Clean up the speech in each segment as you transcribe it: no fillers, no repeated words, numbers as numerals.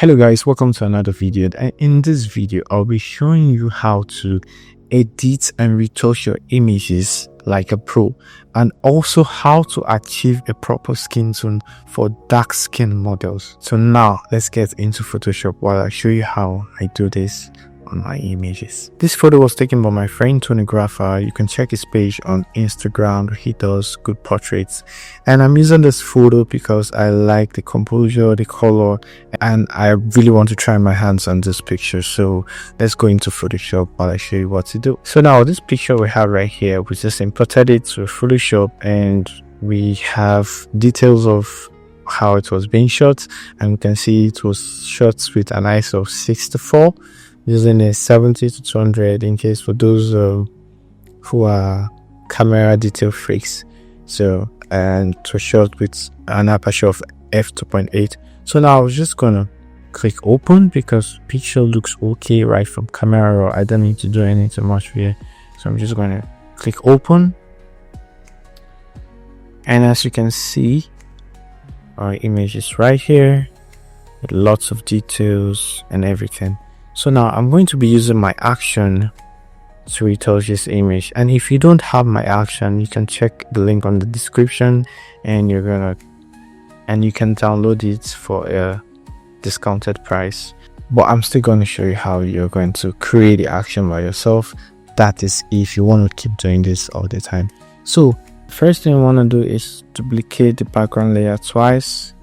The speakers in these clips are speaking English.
Hello guys, welcome to another video. And in this video I'll be showing you how to edit and retouch your images like a pro, and also how to achieve a proper skin tone for dark skin models. So now let's get into Photoshop while I show you how I do this on my images. This photo was taken by my friend Tony Graffer. You can check his page on Instagram. He does good portraits, and I'm using this photo because I like the composure, the color, and I really want to try my hands on this picture. So let's go into Photoshop while I show you what to do. So now this picture we have right here, we just imported it to Photoshop, and we have details of how it was being shot, and we can see it was shot with an ISO of 64 using a 70 to 200 in case for those who are camera detail freaks. So, and it was shot with an aperture of f2.8. So now I was just gonna click open because picture looks okay right from camera raw. I don't need to do anything much here, so I'm just gonna click open, and as you can see, our image is right here with lots of details and everything. So now I'm going to be using my action to retouch this image, and if you don't have my action, you can check the link on the description, and you can download it for a discounted price. But I'm still going to show you how you're going to create the action by yourself. That is if you want to keep doing this all the time. So first thing you want to do is duplicate the background layer twice.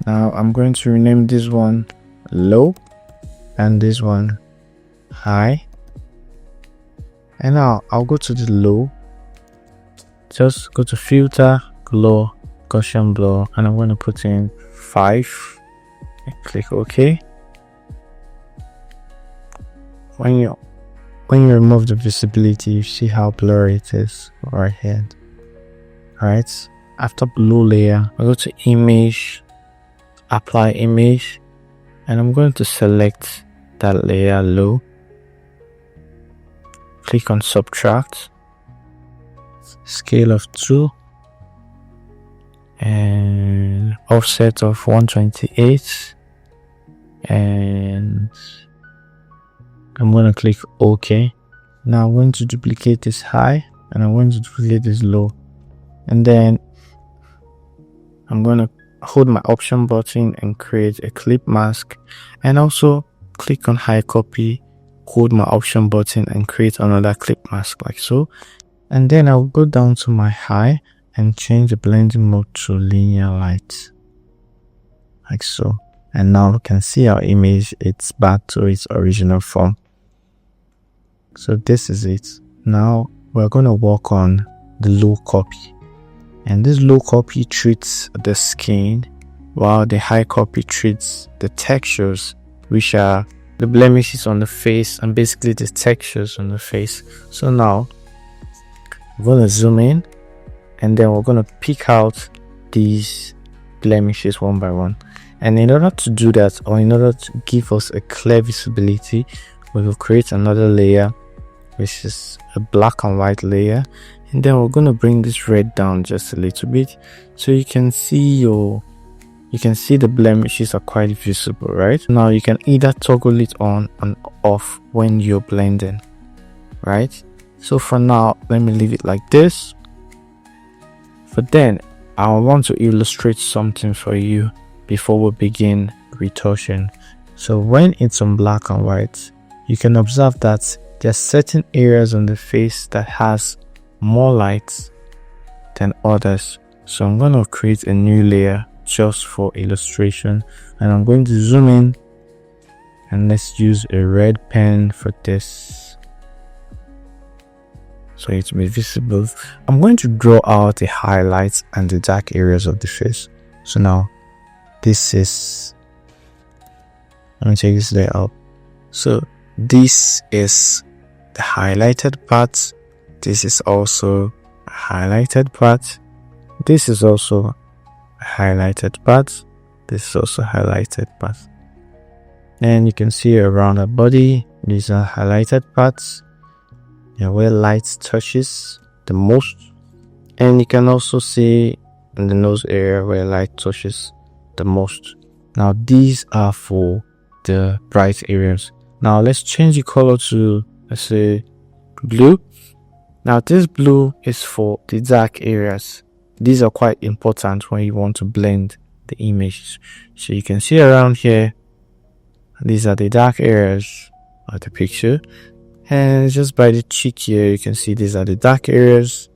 Now I'm going to rename this one low and this one high, and now I'll go to the low, just go to filter, glow, Gaussian blur, and I'm going to put in 5 and click OK. When you remove the visibility, you see how blurry it is right here. Alright, after blue layer, I go to image, apply image, and I'm going to select that layer low, click on subtract, scale of 2, and offset of 128, and I'm going to click OK. Now I'm going to duplicate this high, and I'm going to duplicate this low, and then I'm going to hold my option button and create a clip mask, and also click on high copy, hold my option button and create another clip mask like so, and then I'll go down to my high and change the blending mode to linear light like so, and now you can see our image, it's back to its original form. So this is it. Now we're going to work on the low copy, and this low copy treats the skin while the high copy treats the textures, which are the blemishes on the face and basically the textures on the face. So now we're going to zoom in, and then we're going to pick out these blemishes one by one, and in order to do that, or in order to give us a clear visibility, we will create another layer, which is a black and white layer, and then we're going to bring this red down just a little bit so you can see the blemishes are quite visible. Right now you can either toggle it on and off when you're blending, right? So for now, let me leave it like this. But then I want to illustrate something for you before we begin retouching. So when it's on black and white, you can observe that there's certain areas on the face that has more light than others. So I'm going to create a new layer just for illustration, and I'm going to zoom in, and let's use a red pen for this so it will be visible. I'm going to draw out the highlights and the dark areas of the face. So now this is, let me take this layer up. So this is the highlighted part, this is also a highlighted part, this is also a highlighted part, this is also highlighted part, and you can see around the body these are highlighted parts, where light touches the most, and you can also see in the nose area where light touches the most. Now these are for the bright areas. Now let's change the color to, let's say, blue. Now this blue is for the dark areas. These are quite important when you want to blend the image. So you can see around here, these are the dark areas of the picture. And just by the cheek here, you can see these are the dark areas.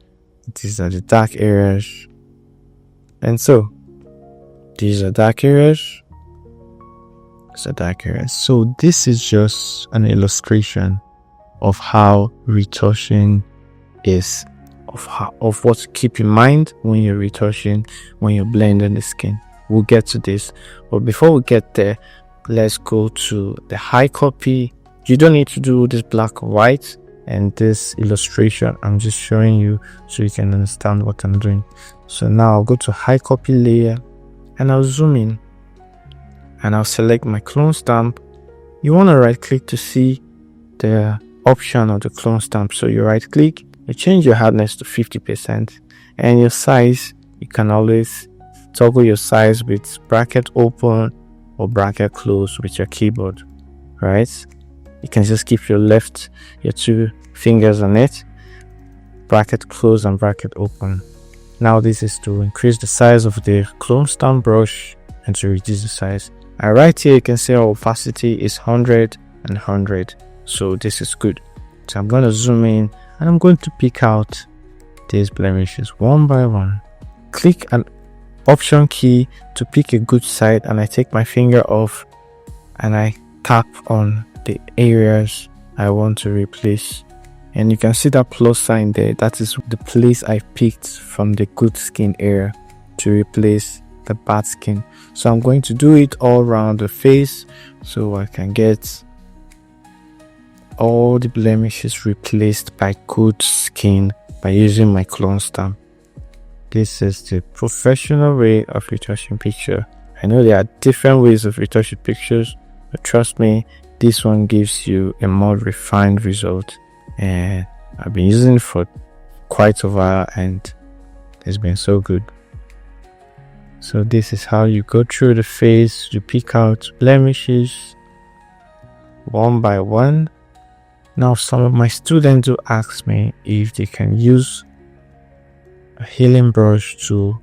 These are the dark areas. And so these are dark areas. These are dark areas. So this is just an illustration of how retouching is, of what to keep in mind when you're retouching, when you're blending the skin. We'll get to this, but before we get there, let's go to the high copy. You don't need to do this black and white, and this illustration I'm just showing you so you can understand what I'm doing. So now I'll go to high copy layer and I'll zoom in and I'll select my clone stamp. You want to right click to see the option of the clone stamp. So you right click, you change your hardness to 50%, and your size, you can always toggle your size with bracket open or bracket close with your keyboard, right? You can just keep your two fingers on it, bracket close and bracket open. Now this is to increase the size of the clone stamp brush and to reduce the size. And right here you can see our opacity is 100 and 100, so this is good. So I'm going to zoom in and I'm going to pick out these blemishes one by one. Click an option key to pick a good side, and I take my finger off and I tap on the areas I want to replace, and you can see that plus sign there. That is the place I picked from the good skin area to replace the bad skin. So I'm going to do it all around the face so I can get all the blemishes replaced by good skin by using my clone stamp. This is the professional way of retouching picture. I know there are different ways of retouching pictures, but trust me, this one gives you a more refined result, and I've been using it for quite a while and it's been so good. So this is how you go through the face to pick out blemishes one by one. Now some of my students do ask me if they can use a healing brush tool,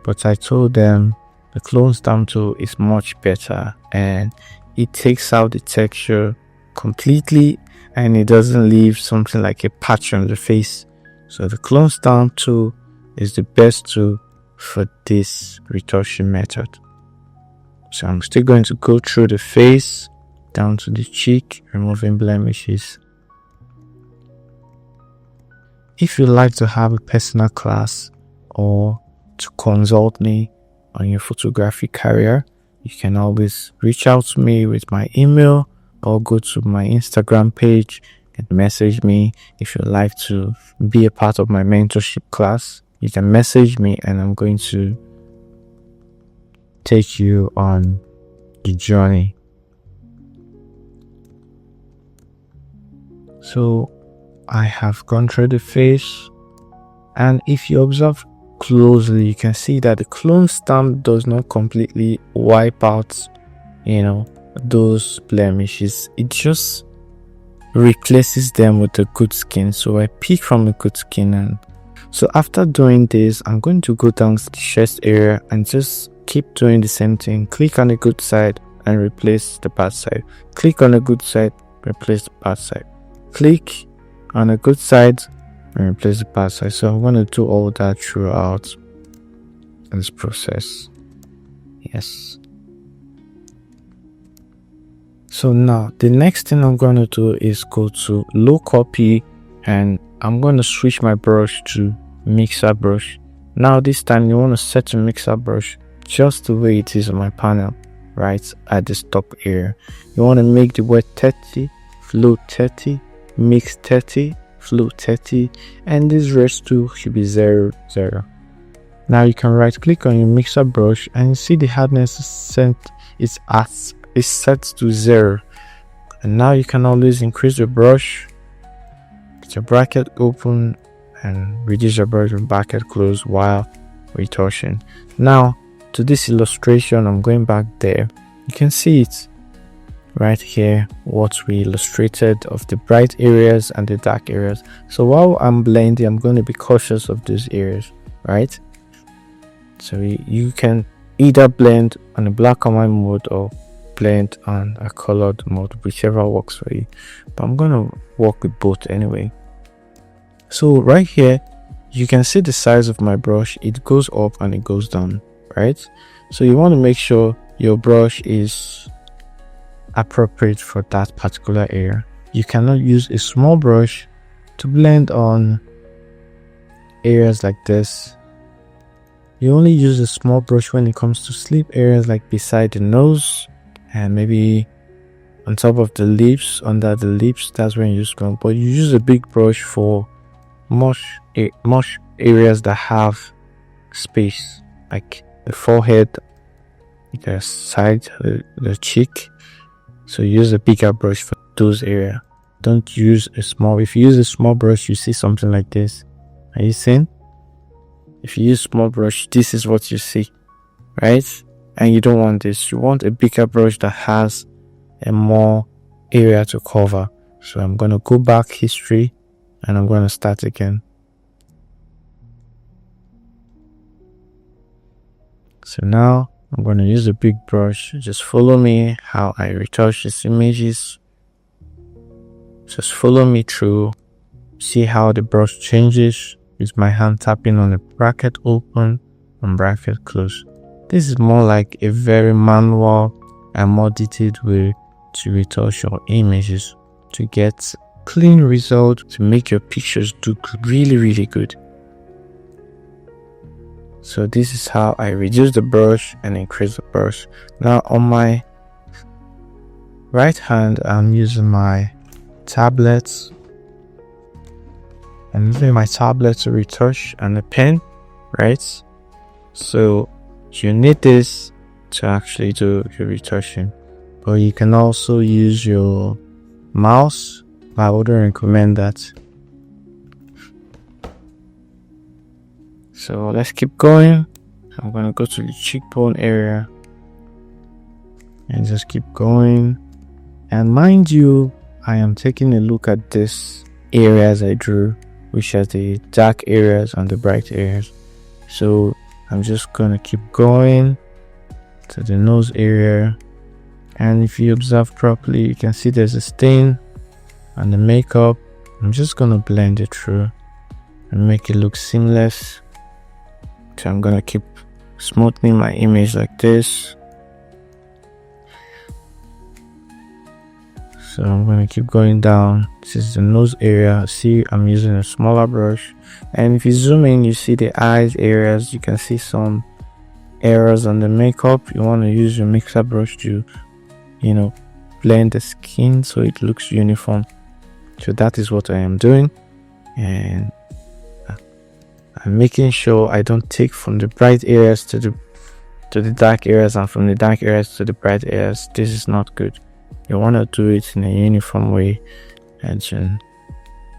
but I told them the clone stamp tool is much better and it takes out the texture completely and it doesn't leave something like a patch on the face. So the clone stamp tool is the best tool for this retouching method. So I'm still going to go through the face down to the cheek, removing blemishes. If you'd like to have a personal class or to consult me on your photography career, you can always reach out to me with my email or go to my Instagram page and message me. If you'd like to be a part of my mentorship class, you can message me and I'm going to take you on the journey. So I have gone through the face, and if you observe closely, you can see that the clone stamp does not completely wipe out, those blemishes. It just replaces them with the good skin. So I pick from the good skin, and so after doing this, I'm going to go down to the chest area and just keep doing the same thing. Click on the good side and replace the bad side. Click on the good side, replace the bad side. Click on the good side and replace the bad side. So I'm going to do all that throughout this process. Yes. So now the next thing I'm going to do is go to low copy, and I'm going to switch my brush to mixer brush. Now this time you want to set the mixer brush just the way it is on my panel, right at the top area. You want to make the wet 30, flow 30, mix 30, flow 30, and this rest tool should be 0, 0. Now you can right click on your mixer brush and you see the hardness is set to 0. And now you can always increase the brush with your bracket open and reduce your brush with bracket close while retouching. Now to this illustration, I'm going back there. You can see it right here, what we illustrated of the bright areas and the dark areas. So while I'm blending, I'm going to be cautious of these areas, right? So you can either blend on a black and white mode or blend on a colored mode, whichever works for you, but I'm going to work with both anyway. So right here, you can see the size of my brush. It goes up and it goes down, right? So you want to make sure your brush is appropriate for that particular area. You cannot use a small brush to blend on areas like this. You only use a small brush when it comes to sleep areas like beside the nose and maybe on top of the lips, under the lips. That's when you use small, but you use a big brush for much areas that have space, like the forehead, the side, the cheek. So use a bigger brush for those areas. Don't use a small. If you use a small brush, you see something like this. Are you seeing? If you use small brush, this is what you see, right? And you don't want this. You want a bigger brush that has a more area to cover. So I'm going to go back history and I'm going to start again. So now I'm going to use a big brush. Just follow me how I retouch these images. Just follow me through. See how the brush changes with my hand tapping on the bracket open and bracket close. This is more like a very manual and more detailed way to retouch your images to get clean result, to make your pictures look really good. So this is how I reduce the brush and increase the brush. Now on my right hand, I'm using my tablets. I'm using my tablet to retouch and a pen, right? So you need this to actually do your retouching, but you can also use your mouse. I wouldn't recommend that. So let's keep going. I'm going to go to the cheekbone area and just keep going. And mind you, I am taking a look at this areas I drew, which are the dark areas and the bright areas. So I'm just going to keep going to the nose area. And if you observe properly, you can see there's a stain on the makeup. I'm just going to blend it through and make it look seamless. So I'm going to keep smoothing my image like this. So I'm going to keep going down. This is the nose area. See, I'm using a smaller brush. And if you zoom in, you see the eyes areas. You can see some errors on the makeup. You want to use your mixer brush to, blend the skin so it looks uniform. So that is what I am doing. And I'm making sure I don't take from the bright areas to the dark areas and from the dark areas to the bright areas. This is not good. You want to do it in a uniform way and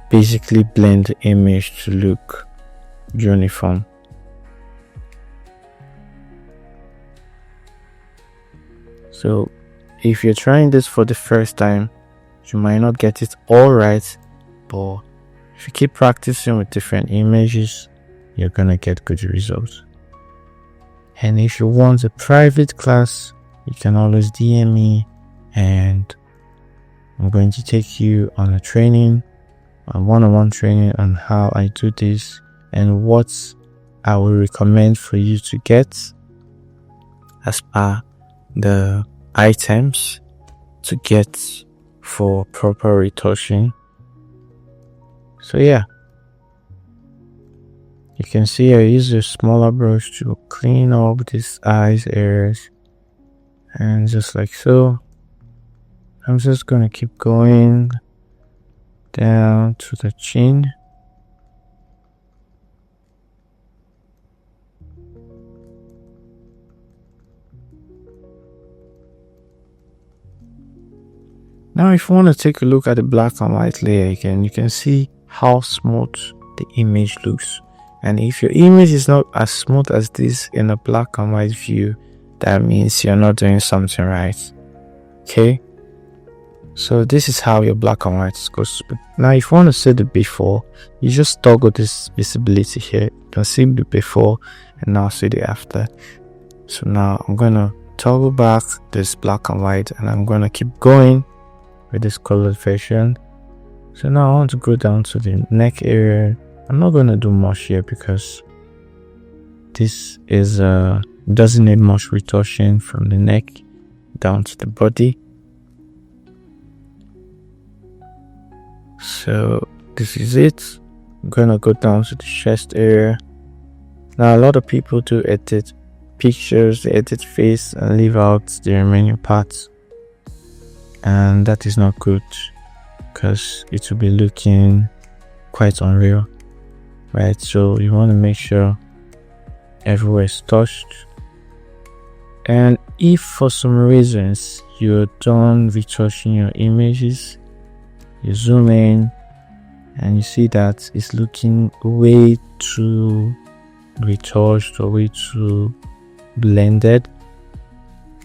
basically blend the image to look uniform. So if you're trying this for the first time, you might not get it all right, but if you keep practicing with different images, you're gonna get good results. And if you want a private class, you can always DM me and I'm going to take you on a one-on-one training on how I do this and what I will recommend for you to get as per the items to get for proper retouching. So yeah, you can see I use a smaller brush to clean up these eyes areas, and just like so, I'm just gonna keep going down to the chin. Now if you want to take a look at the black and white layer again, you can see how smooth the image looks. And if your image is not as smooth as this in a black and white view, that means you're not doing something right. Okay, so this is how your black and white goes to be. Now if you want to see the before, you just toggle this visibility here. You can see the before and now see the after. So now I'm gonna toggle back this black and white, and I'm gonna keep going with this colored version. So now I want to go down to the neck area. I'm not gonna do much here because this is doesn't need much retouching from the neck down to the body. So this is it. I'm gonna go down to the chest area. Now a lot of people do edit pictures, they edit face and leave out the remaining parts, and that is not good because it will be looking quite unreal, right? So you want to make sure everywhere is touched. And if for some reasons you're done retouching your images, you zoom in and you see that it's looking way too retouched or way too blended,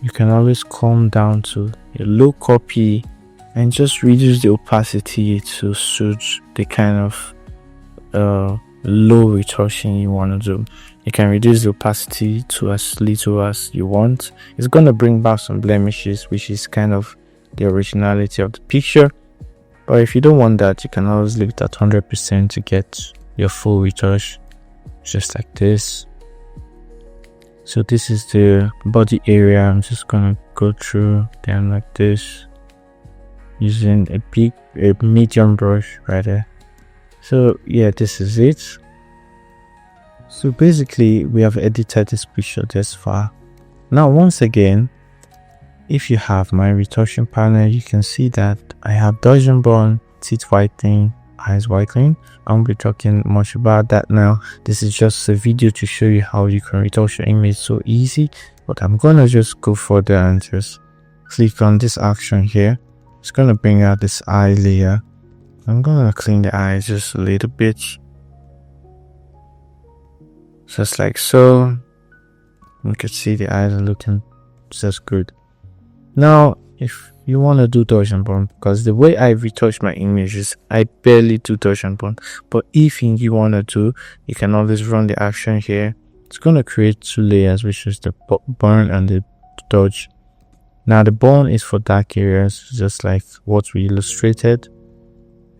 you can always come down to a low copy and just reduce the opacity to suit the kind of low retouching you want to do. You can reduce the opacity to as little as you want. It's going to bring back some blemishes, which is kind of the originality of the picture. But if you don't want that, you can always leave it at 100% to get your full retouch, just like this. So this is the body area. I'm just gonna go through them like this, using a medium brush right there. So yeah, this is it. So basically we have edited this picture this far. Now once again, if you have my retouching panel, you can see that I have dodge and burn, teeth whitening, eyes whitening. I won't be talking much about that now. This is just a video to show you how you can retouch your image so easy, but I'm gonna just go further and just click on this action here. It's gonna bring out this eye layer. I'm gonna clean the eyes just a little bit, just like so. You can see the eyes are looking just good. Now if you want to do dodge and burn, because the way I retouch my images, I barely do dodge and burn, but if you want to do, you can always run the action here. It's going to create two layers, which is the burn and the dodge. Now the burn is for dark areas, just like what we illustrated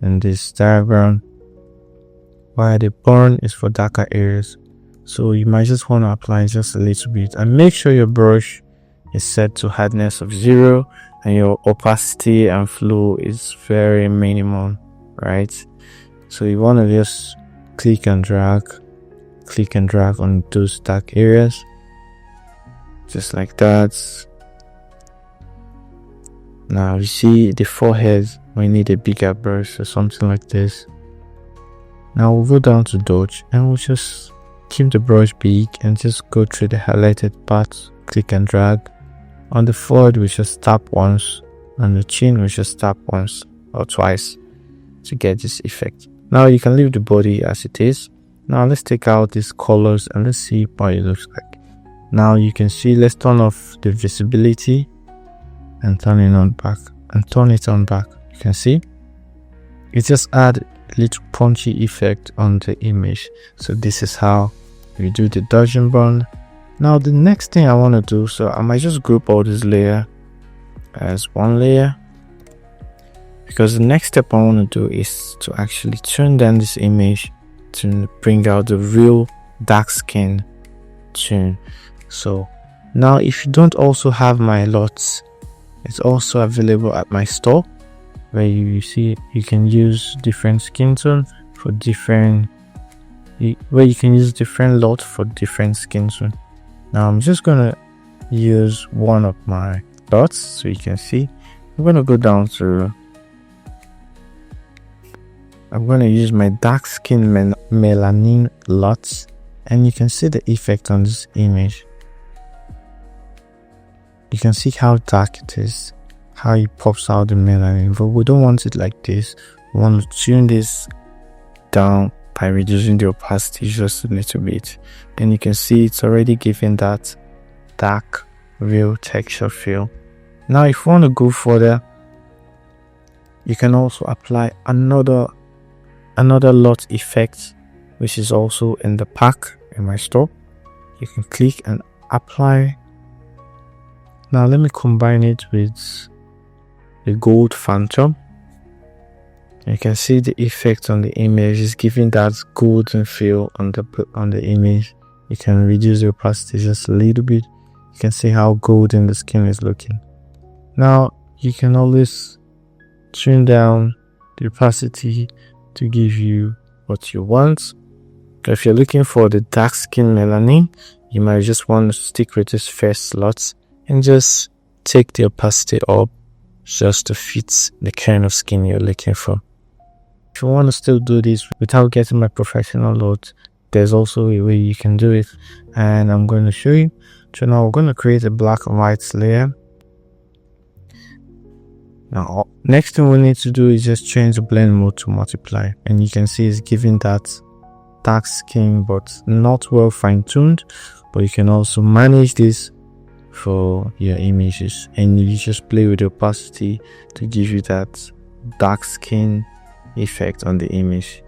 in this diagram, while the burn is for darker areas. So you might just want to apply just a little bit, and make sure your brush is set to hardness of 0 and your opacity and flow is very minimum, right? So you want to just click and drag on those dark areas, just like that. Now you see the forehead, we need a bigger brush or something like this. Now we'll go down to dodge and we'll just keep the brush big and just go through the highlighted parts, click and drag. On the forehead we just tap once, and the chin we just tap once or twice to get this effect. Now you can leave the body as it is. Now let's take out these colors and let's see what it looks like. Now you can see, let's turn off the visibility and turn it on back and turn it on back. You can see it just add a little punchy effect on the image. So this is how we do the dodge and burn. Now the next thing I want to do, so I might just group all this layer as one layer, because the next step I want to do is to actually turn down this image to bring out the real dark skin tone. So now if you don't also have my LUTs, it's also available at my store, where you see you can use different skin tone for different, where you can use different LUT for different skin tone. Now I'm just gonna use one of my dots so you can see. I'm gonna go down to, I'm gonna use my dark skin melanin LUTs, and you can see the effect on this image. You can see how dark it is, how it pops out the melanin, but we don't want it like this. We want to tune this down by reducing the opacity just a little bit, and you can see it's already giving that dark real texture feel. Now if you want to go further, you can also apply another lot effect, which is also in the pack in my store. You can click and apply. Now let me combine it with the gold phantom. You can see the effect on the image is giving that golden feel on the image. You can reduce the opacity just a little bit. You can see how golden the skin is looking. Now you can always tune down the opacity to give you what you want. If you're looking for the dark skin melanin, you might just want to stick with this first slot and just take the opacity up just to fit the kind of skin you're looking for. If you want to still do this without getting my professional load, there's also a way you can do it, and I'm going to show you. So now we're going to create a black and white layer. Now next thing we need to do is just change the blend mode to multiply, and you can see it's giving that dark skin but not well fine-tuned. But you can also manage this for your images, and you just play with the opacity to give you that dark skin effect on the image.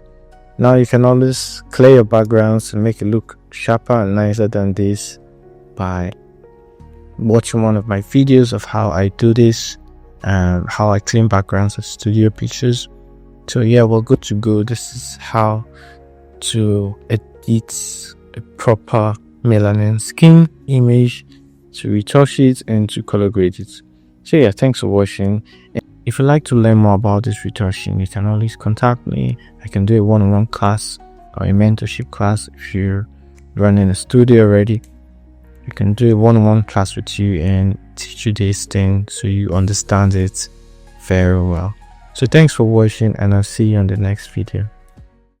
Now you can always clear your backgrounds and make it look sharper and nicer than this by watching one of my videos of how I do this and how I clean backgrounds of studio pictures. So yeah, we're good to go. This is how to edit a proper melanin skin image, to retouch it and to color grade it. So yeah, thanks for watching. If you'd like to learn more about this retouching, you can always contact me. I can do a one-on-one class or a mentorship class. If you're running a studio already, I can do a one-on-one class with you and teach you this thing so you understand it very well. So thanks for watching, and I'll see you on the next video.